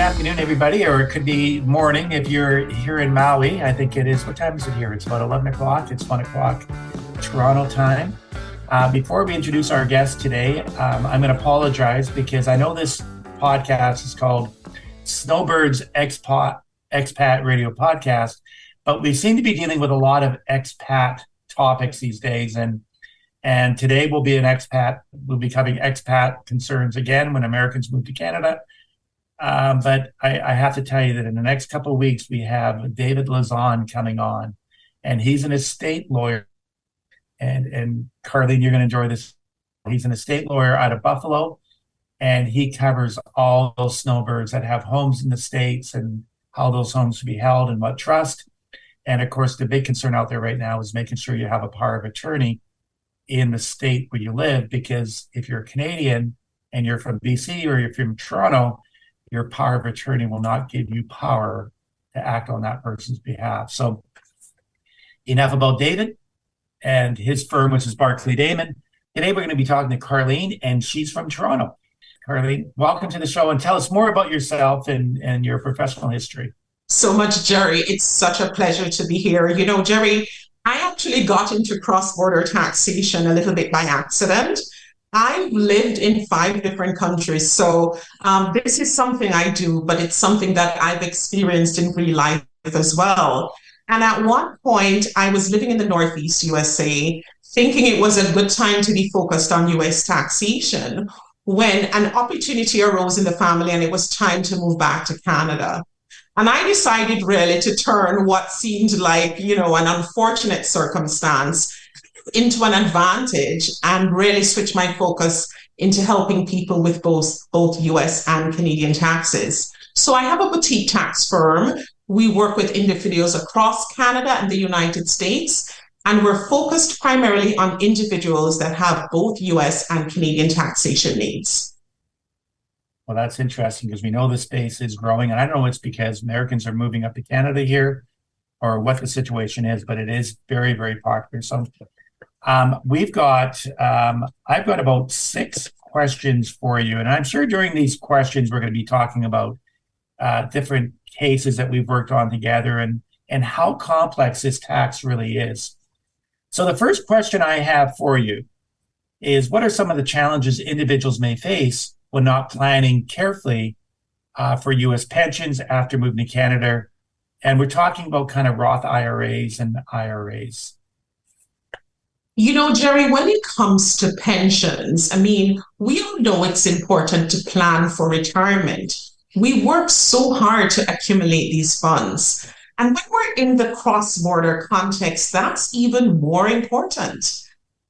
afternoon, everybody, or it could be morning if you're here in Maui. I think it is. What time is it here? It's about 11 o'clock. It's 1 o'clock Toronto time. Before we introduce our guest today, I'm going to apologize because I know this podcast is called Snowbirds Expat Radio Podcast, but we seem to be dealing with a lot of expat topics these days. And today we'll be covering expat concerns again when Americans move to Canada. But I have to tell you that in the next couple of weeks, we have David Lazan coming on, and he's an estate lawyer. And Karlene, you're going to enjoy this. He's an estate lawyer out of Buffalo, and he covers all those snowbirds that have homes in the States and how those homes should be held and what trust. And of course, the big concern out there right now is making sure you have a power of attorney in the state where you live, because if you're Canadian and you're from BC or you're from Toronto, your power of attorney will not give you power to act on that person's behalf. So enough about David and his firm, which is Barclay Damon. Today we're going to be talking to Karlene, and she's from Toronto. Karlene, welcome to the show, and tell us more about yourself and your professional history. So much, Gerry. It's such a pleasure to be here. You know, Gerry, I actually got into cross-border taxation a little bit by accident. I've lived in 5 different countries, so this is something I do, but it's something that I've experienced in real life as well. And at one point, I was living in the Northeast USA, thinking it was a good time to be focused on US taxation, when an opportunity arose in the family and it was time to move back to Canada. And I decided really to turn what seemed like, an unfortunate circumstance into an advantage and really switch my focus into helping people with both US and Canadian taxes. So I have a boutique tax firm. We work with individuals across Canada and the United States, and we're focused primarily on individuals that have both US and Canadian taxation needs. Well, that's interesting because we know the space is growing, and I don't know it's because Americans are moving up to Canada here or what the situation is, but it is very, very popular. So I've got about 6 questions for you, and I'm sure during these questions we're going to be talking about different cases that we've worked on together and how complex this tax really is. So the first question I have for you is, what are some of the challenges individuals may face when not planning carefully for U.S. pensions after moving to Canada? And we're talking about kind of Roth IRAs and IRAs. You know, Gerry, when it comes to pensions, we all know it's important to plan for retirement. We work so hard to accumulate these funds. And when we're in the cross-border context, that's even more important.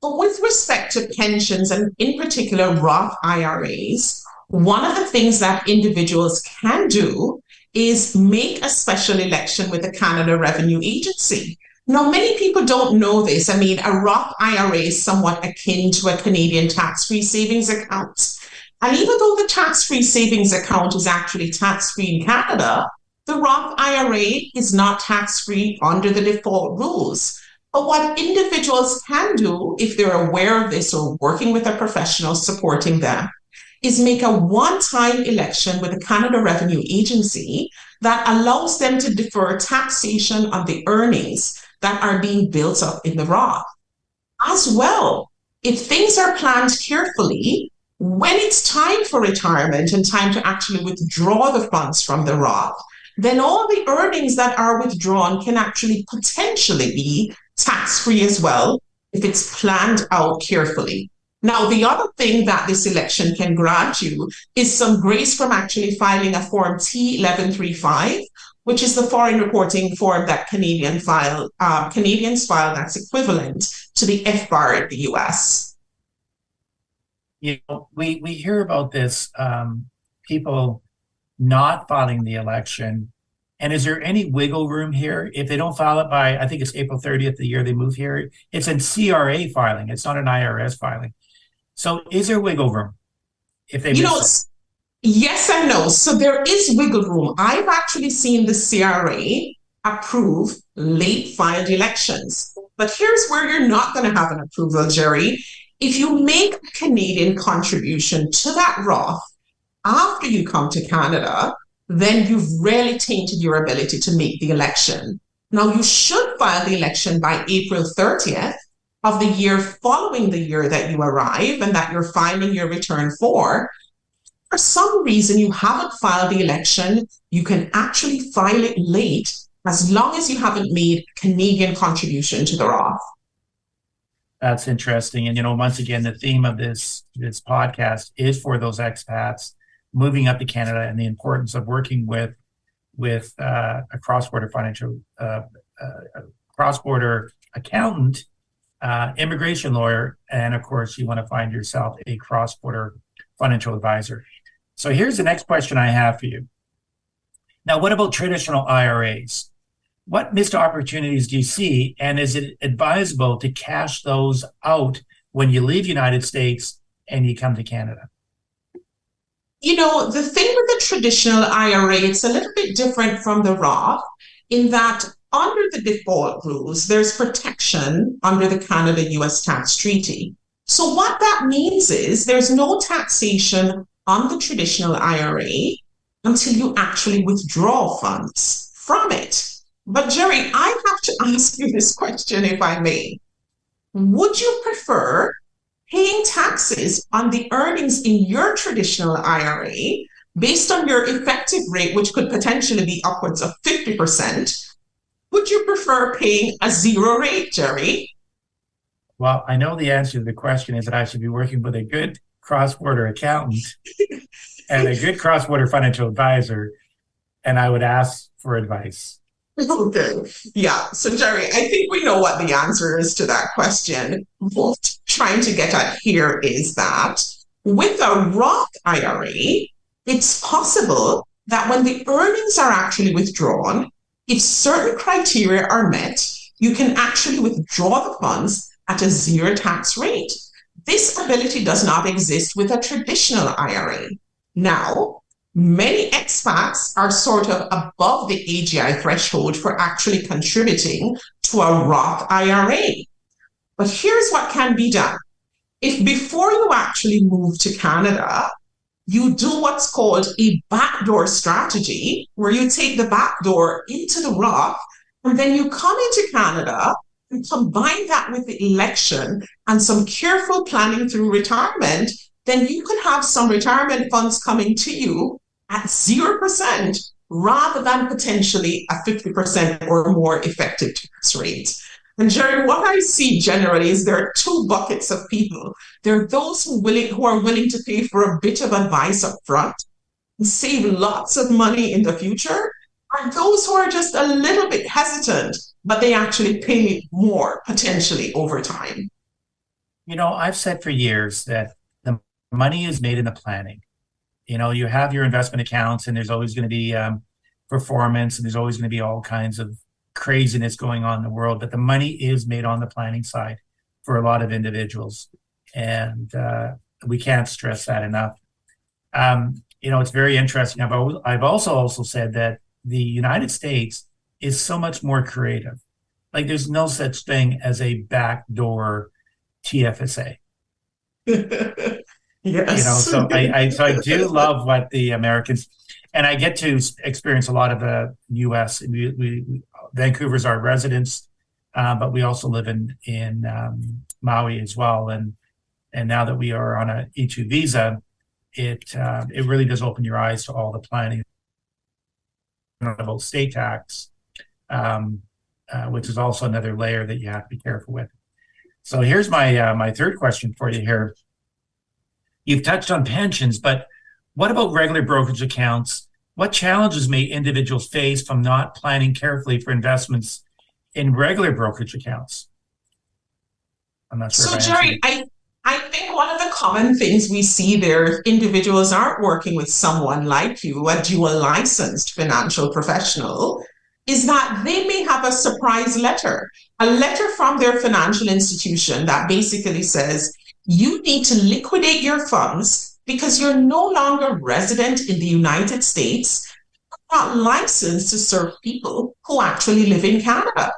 But with respect to pensions, and in particular Roth IRAs, one of the things that individuals can do is make a special election with the Canada Revenue Agency. Now, many people don't know this. A Roth IRA is somewhat akin to a Canadian tax-free savings account. And even though the tax-free savings account is actually tax-free in Canada, the Roth IRA is not tax-free under the default rules. But what individuals can do, if they're aware of this or working with a professional supporting them, is make a one-time election with the Canada Revenue Agency that allows them to defer taxation on the earnings that are being built up in the Roth. As well, if things are planned carefully, when it's time for retirement and time to actually withdraw the funds from the Roth, then all the earnings that are withdrawn can actually potentially be tax-free as well if it's planned out carefully. Now, the other thing that this election can grant you is some grace from actually filing a Form T1135, which is the foreign reporting form that Canadians file that's equivalent to the FBAR in the US. We hear about this, people not filing the election. And is there any wiggle room here? If they don't file it by, I think it's April 30th, the year they move here, it's in CRA filing. It's not an IRS filing. So is there wiggle room if they miss it? Yes and no. So there is wiggle room. I've actually seen the CRA approve late filed elections. But here's where you're not going to have an approval, Gerry. If you make a Canadian contribution to that Roth after you come to Canada, then you've really tainted your ability to make the election. Now, you should file the election by April 30th of the year following the year that you arrive and that you're filing your return for. For some reason you haven't filed the election, you can actually file it late as long as you haven't made Canadian contribution to the Roth. That's interesting. And, once again, the theme of this podcast is for those expats moving up to Canada and the importance of working with a cross-border financial, cross-border accountant, immigration lawyer, and of course, you want to find yourself a cross-border financial advisor. So here's the next question I have for you. Now, what about traditional IRAs? What missed opportunities do you see, and is it advisable to cash those out when you leave the United States and you come to Canada? The thing with the traditional IRA, it's a little bit different from the Roth in that under the default rules, there's protection under the Canada-US tax treaty. So what that means is there's no taxation on the traditional IRA until you actually withdraw funds from it. But Gerry, I have to ask you this question, if I may. Would you prefer paying taxes on the earnings in your traditional IRA based on your effective rate, which could potentially be upwards of 50%? Would you prefer paying a zero rate, Gerry? Well, I know the answer to the question is that I should be working with a good cross-border accountant and a good cross-border financial advisor, and I would ask for advice. Okay. Yeah. So, Gerry, I think we know what the answer is to that question. What we're trying to get at here is that with a Roth IRA, it's possible that when the earnings are actually withdrawn, if certain criteria are met, you can actually withdraw the funds at a zero tax rate. This ability does not exist with a traditional IRA. Now, many expats are sort of above the AGI threshold for actually contributing to a Roth IRA. But here's what can be done. If before you actually move to Canada, you do what's called a backdoor strategy, where you take the backdoor into the Roth, and then you come into Canada and combine that with the election and some careful planning through retirement, then you could have some retirement funds coming to you at 0% rather than potentially a 50% or more effective tax rate. And Gerry, what I see generally is there are two buckets of people. There are those who are willing to pay for a bit of advice up front and save lots of money in the future, and those who are just a little bit hesitant, but they actually pay more potentially over time. I've said for years that the money is made in the planning. You have your investment accounts, and there's always going to be performance, and there's always going to be all kinds of craziness going on in the world, but the money is made on the planning side for a lot of individuals, and we can't stress that enough. It's very interesting. I've also said that the United States is so much more creative. Like, there's no such thing as a backdoor TFSA. Yes. So I do love what the Americans, and I get to experience a lot of the U.S. Vancouver's our residence, but we also live in Maui as well. And now that we are on a E2 visa, it really does open your eyes to all the planning about state tax, which is also another layer that you have to be careful with. So here's my third question for you here. You've touched on pensions, but what about regular brokerage accounts? What challenges may individuals face from not planning carefully for investments in regular brokerage accounts? I'm not sure. So, Gerry, I think one of the common things we see there, if individuals aren't working with someone like you, a dual licensed financial professional, is that they may have a surprise letter, a letter from their financial institution that basically says, you need to liquidate your funds because you're no longer resident in the United States, you're not licensed to serve people who actually live in Canada.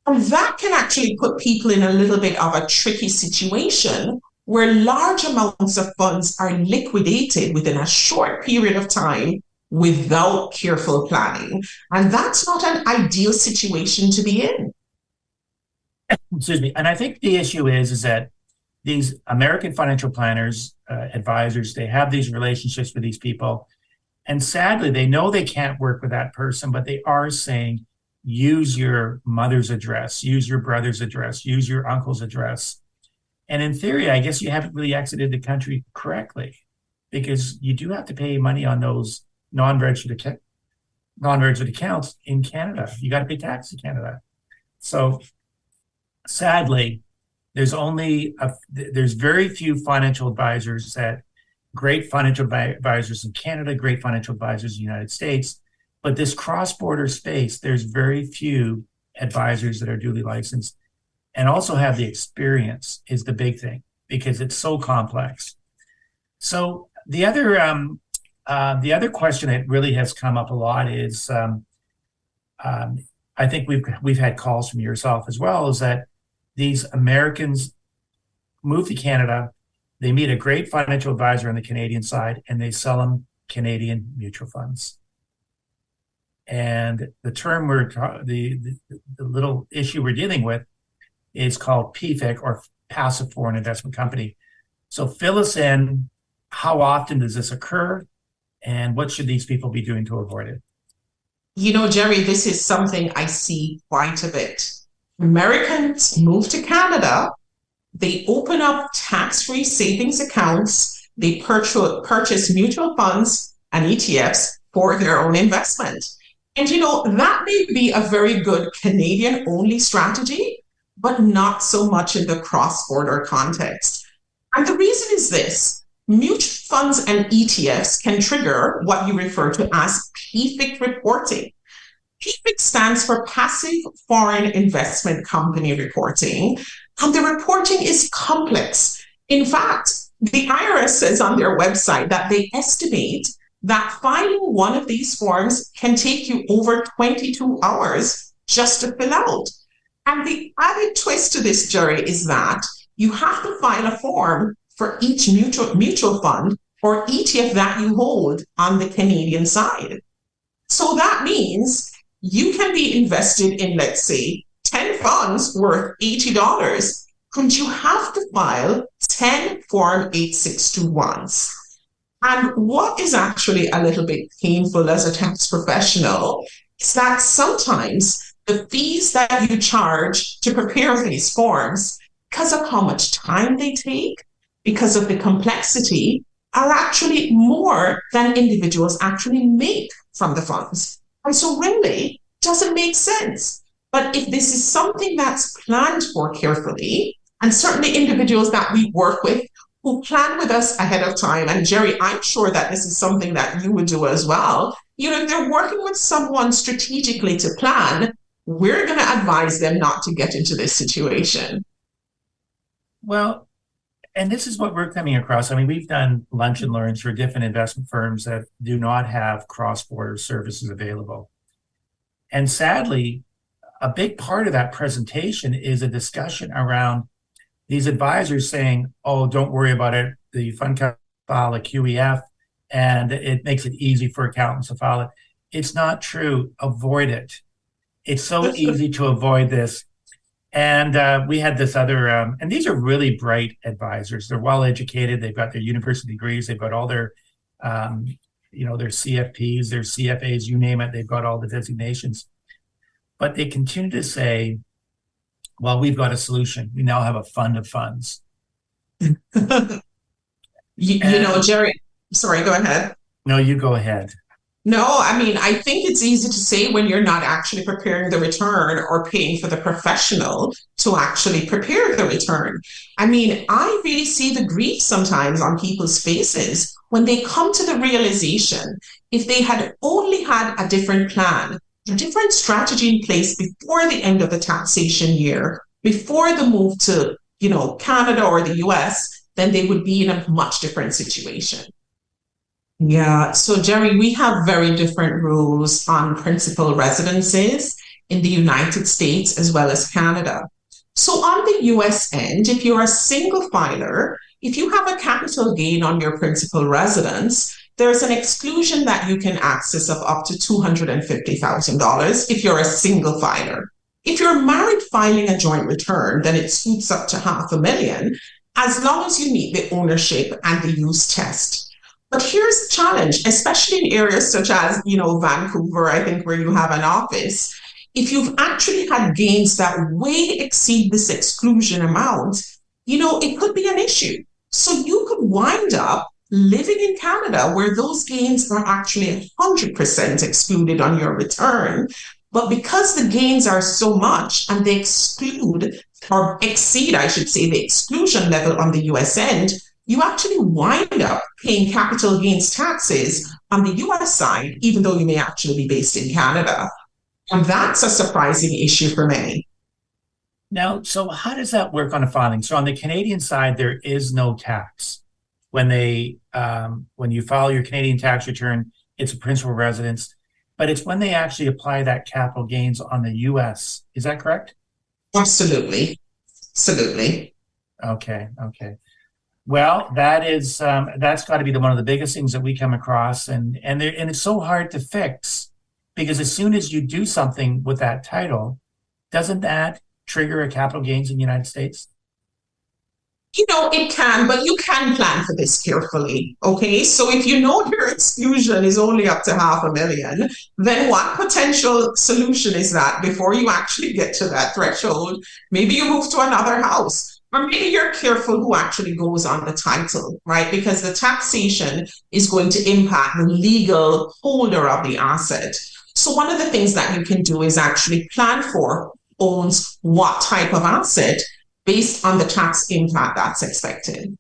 And that can actually put people in a little bit of a tricky situation where large amounts of funds are liquidated within a short period of time without careful planning. And that's not an ideal situation to be in. Excuse me. And I think the issue is that these American financial planners, advisors, they have these relationships with these people. And sadly, they know they can't work with that person, but they are saying, use your mother's address, use your brother's address, use your uncle's address. And in theory, I guess you haven't really exited the country correctly, because you do have to pay money on those non-registered accounts in Canada. You got to pay tax in Canada. So sadly, there's very few financial advisors great financial advisors in Canada, great financial advisors in the United States. But this cross-border space, there's very few advisors that are duly licensed and also have the experience is the big thing, because it's so complex. So the other question that really has come up a lot is, I think we've had calls from yourself as well, is that these Americans move to Canada, they meet a great financial advisor on the Canadian side, and they sell them Canadian mutual funds. And the term the little issue we're dealing with is called PFIC, or Passive Foreign Investment Company. So fill us in. How often does this occur? And what should these people be doing to avoid it? You know, Gerry, this is something I see quite a bit. Americans move to Canada, they open up tax-free savings accounts, they purchase mutual funds and ETFs for their own investment. And, you know, that may be a very good Canadian-only strategy, but not so much in the cross-border context. And the reason is this: mutual funds and ETFs can trigger what you refer to as PFIC reporting. PFIC stands for Passive Foreign Investment Company Reporting, and the reporting is complex. In fact, the IRS says on their website that they estimate that filing one of these forms can take you over 22 hours just to fill out. And the added twist to this, Gerry, is that you have to file a form for each mutual fund or ETF that you hold on the Canadian side. So that means you can be invested in, let's say, 10 funds worth $80, but you have to file 10 Form 8621s. And what is actually a little bit painful as a tax professional is that sometimes the fees that you charge to prepare these forms, because of how much time they take, because of the complexity, are actually more than individuals actually make from the funds. And so really doesn't make sense. But if this is something that's planned for carefully, and certainly individuals that we work with who plan with us ahead of time, and Gerry, I'm sure that this is something that you would do as well. You know, if they're working with someone strategically to plan, we're going to advise them not to get into this situation. Well, and this is what we're coming across. I mean, we've done lunch and learns for different investment firms that do not have cross-border services available. And sadly, a big part of that presentation is a discussion around these advisors saying, oh, don't worry about it. The fund can file a QEF, and it makes it easy for accountants to file it. It's not true. Avoid it. It's so easy to avoid this. And we had this other, and these are really bright advisors. They're well educated. They've got their university degrees. They've got all their, their CFPs, their CFAs, you name it. They've got all the designations. But they continue to say, well, we've got a solution. We now have a fund of funds. you know, Gerry, sorry, go ahead. No, you go ahead. No, I mean, I think it's easy to say when you're not actually preparing the return or paying for the professional to actually prepare the return. I mean, I really see the grief sometimes on people's faces when they come to the realization, if they had only had a different plan, a different strategy in place before the end of the taxation year, before the move to, Canada or the US, then they would be in a much different situation. Yeah. So, Gerry, we have very different rules on principal residences in the United States as well as Canada. So on the US end, if you're a single filer, if you have a capital gain on your principal residence, there's an exclusion that you can access of up to $250,000 if you're a single filer. If you're married filing a joint return, then it scoots up to $500,000 as long as you meet the ownership and the use test. But here's the challenge, especially in areas such as, Vancouver, I think, where you have an office. If you've actually had gains that way exceed this exclusion amount, it could be an issue. So you could wind up living in Canada where those gains are actually 100% excluded on your return. But because the gains are so much and they exclude or exceed, I should say, the exclusion level on the US end, you actually wind up paying capital gains taxes on the US side, even though you may actually be based in Canada. And that's a surprising issue for many. Now, so how does that work on a filing? So on the Canadian side, there is no tax. When you file your Canadian tax return, it's a principal residence, but it's when they actually apply that capital gains on the US. Is that correct? Absolutely. Absolutely. Okay. Well, that's got to be one of the biggest things that we come across, and it's so hard to fix, because as soon as you do something with that title, doesn't that trigger a capital gains in the United States? It can, but you can plan for this carefully. Okay. So if you know your exclusion is only up to $500,000, then what potential solution is that before you actually get to that threshold? Maybe you move to another house, or maybe you're careful who actually goes on the title, right? Because the taxation is going to impact the legal holder of the asset. So one of the things that you can do is actually plan for who owns what type of asset based on the tax impact that's expected.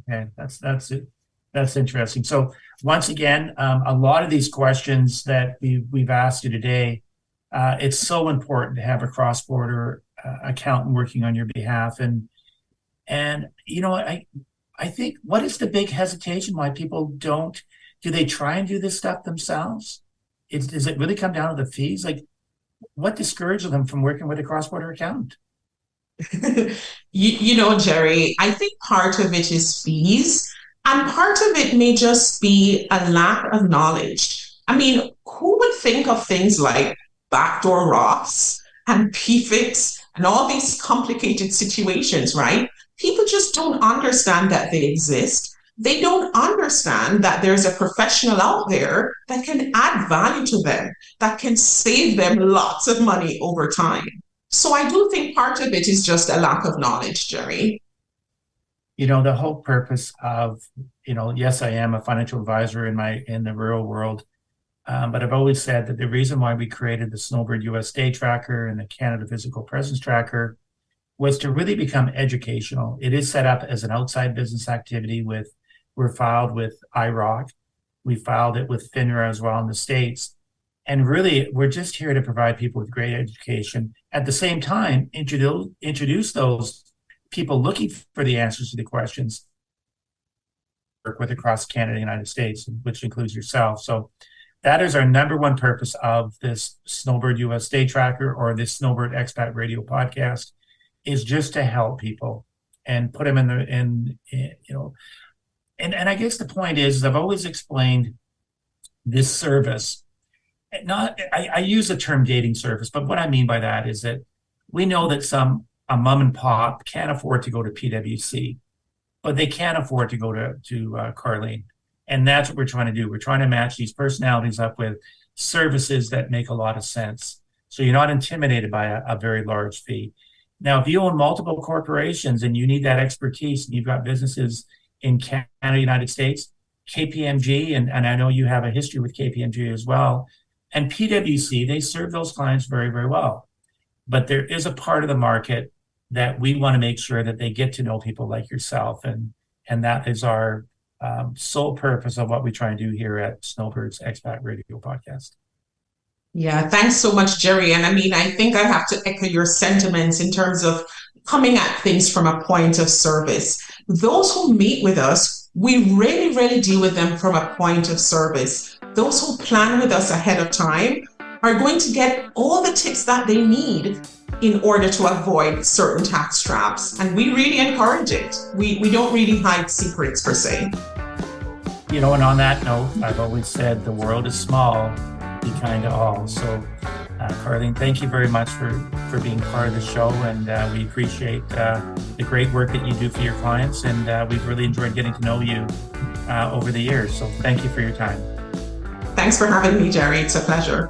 Okay, that's interesting. So once again, a lot of these questions that we've asked you today, it's so important to have a cross-border accountant working on your behalf. And I think, what is the big hesitation why people do they try and do this stuff themselves? Does it really come down to the fees? Like, what discourages them from working with a cross-border accountant? Gerry, I think part of it is fees, and part of it may just be a lack of knowledge. I mean, who would think of things like backdoor Roths and PFICs and all these complicated situations, right? People just don't understand that they exist. They don't understand that there's a professional out there that can add value to them, that can save them lots of money over time. So I do think part of it is just a lack of knowledge, Gerry. The whole purpose of, yes, I am a financial advisor in the rural world, but I've always said that the reason why we created the Snowbird US Day Tracker and the Canada Physical Presence Tracker was to really become educational. It is set up as an outside business activity. We're filed with IROC. We filed it with FINRA as well in the States. And really, we're just here to provide people with great education. At the same time, introduce those people looking for the answers to the questions, work with across Canada and the United States, which includes yourself. So that is our number one purpose of this Snowbird US Day Tracker, or this Snowbird Expat Radio podcast, is just to help people and put them and I guess the point is, I've always explained this service. I use the term dating service, but what I mean by that is that we know that a mom and pop can't afford to go to PwC, but they can't afford to go to Karlene. And that's what we're trying to do. We're trying to match these personalities up with services that make a lot of sense. So you're not intimidated by a very large fee. Now, if you own multiple corporations and you need that expertise, and you've got businesses in Canada, United States, KPMG, and I know you have a history with KPMG as well, and PwC, they serve those clients very, very well. But there is a part of the market that we want to make sure that they get to know people like yourself. And that is our sole purpose of what we try and do here at Snowbirds Expat Radio Podcast. Yeah, thanks so much, Gerry. And I mean, I think I have to echo your sentiments in terms of coming at things from a point of service. Those who meet with us, we really, really deal with them from a point of service. Those who plan with us ahead of time are going to get all the tips that they need in order to avoid certain tax traps. And we really encourage it. We don't really hide secrets per se. And on that note, I've always said the world is small, be kind to all. So, Karlene, thank you very much for being part of the show, and we appreciate the great work that you do for your clients, and we've really enjoyed getting to know you over the years. So thank you for your time. Thanks for having me, Gerry. It's a pleasure.